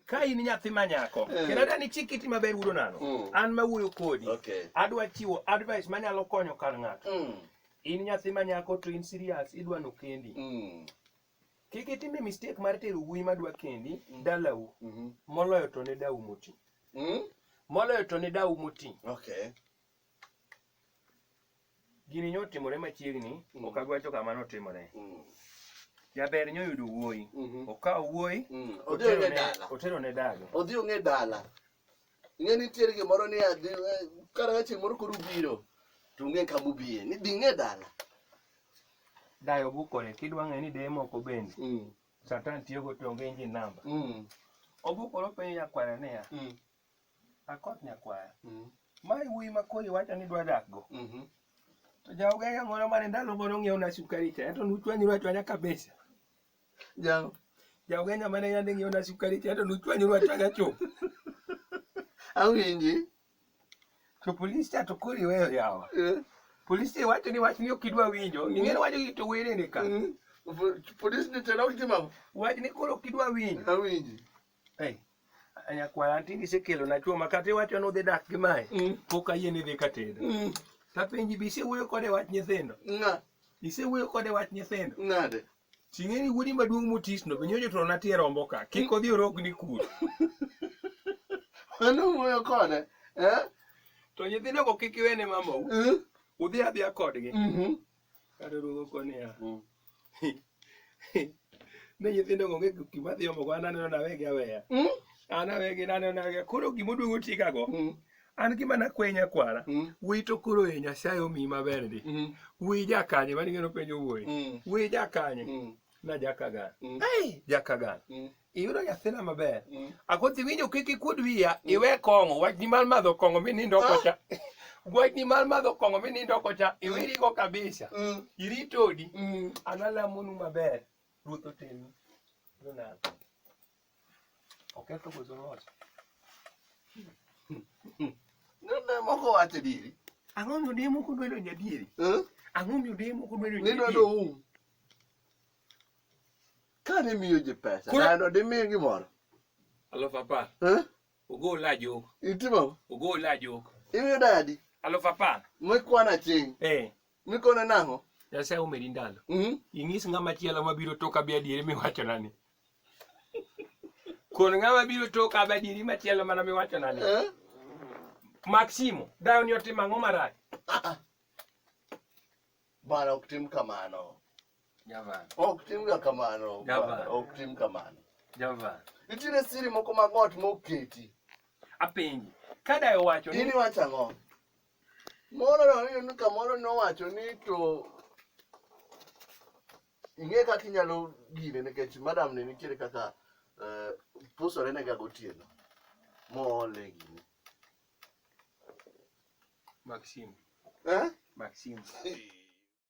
Ka in nyathi manyako, kendo adani chikiti maber wuodo nano. An ma wuoyo kodi. Adwa chiwo advice manyalo konyo kar ng'ato. In nyathi manyako to in serious idwa no kendi. Kik itime mistake mar tero wuoyi madwa kendi dalau. Moloyo to ne dau moti. Moloyo to ne dau moti. Gini nyotimore machiegni, ok agwacho kamano timore. Jaber nyoyudo wuoyi. Okawo wuoyi, otero ne dala. Odhi ong'e dala. Ing'e nitiere gimoro ni kara chieng' moro koro ubiro, to ung'e kama ubiye. Ni dhi ng'e dala. Dayo bukore, kidwa ng'e ni deye moko bende. Satan tiyogo to onge engine number. Obukore penjo nyakwara niya. Akoth nyakwara. Mae wuoyi ma koro iwacho ni dwa dak go. To jaogenge moro mane ndalo moro ng'iewo na sukari cha, to nuchwanyiru achwanya kabisa. Jaogenge mane yande ng'iewo na sukari cha, to nuchwanyiru achwanya chup. Awinji. To polis cha to koro iweyo yawa. Polis cha wacho ni wach ni ok idwa winjo. Ing'eyo wacho gi to were ne ka. Polis ni tena okitimo. Wach ni koro ok idwa winjo. Awinji. Nyakwara anti gisekelo na chuo makata iwacho ni udhi dak gi mae. Pok ayie ni dhi katedo. Tapenji bi isewuoyo kode wach nyithindo? Isewuoyo kode wach nyithindo? Nade? Ting'eni wuodi maduong' motisno be nyojo to natiye rombo ka. Kik odhi orogni kuro. Mano wuoyo kode? To nyithindo go kik iwene mamau. Udhi adhiya kodgi. Kata rugo konia. Ne nyithindo go onge gima dhi omogo an aneno nawegi aweya. An awegi naneno nawegi. Koro gimoduong' otiga go. An gima nakwe nyakwara. Wuoyi to koro Nyasaye omiyi maber ndi. Wuoyi jakanye mane ng'eno penjo wuoyi. Wuoyi jakanye. Na jakagan. Jakagan. Iyudo nyathina maber. Akoth iwinjo kik ikud wiya iwe kong'o. Wach ni mar madho kong'o minindo kocha. Wach ni mar madho kong'o minindo kocha. Iwirigo kabisa. Irito odi. An alamonu maber. Ruoth otelnu. Oketho koso loso. Nene moko wacho diri. Ang'o miyo deye moko dwaro nyadieri? Ang'o miyo deye moko dwaro nyadieri? Nidwa do Kane miyo ji pesa, dhano dimiyo gimoro. 10,000. Ogol ajok. Itimo? Ogol ajok. Imiyo dadi? 10,000. Mikwana ching. Mikona nang'o? Nyasaye omedi ndalo. Ing'is ng'ama chielo mabiro toka bi adieri miwacho nani. Kon ng'ama biro toka bi adieri machielo mana miwacho nani. Maximo, dayo ni otimo ang'o marach? Bana ok tim kamano. Javan. Ok tim ga kamano. Javan. Ok tim kamano. Javan. Nitiere siri moko mag ot moketi. Apenji. Ka dayo wacho ni. Ini wacho ang'o? Moro ni kamoro nowacho ni to ing'e kaka inyalo gine nikech madam ne nitiere kaka pusore ne ga gotieno. Moole gini. Maximo. Maximo.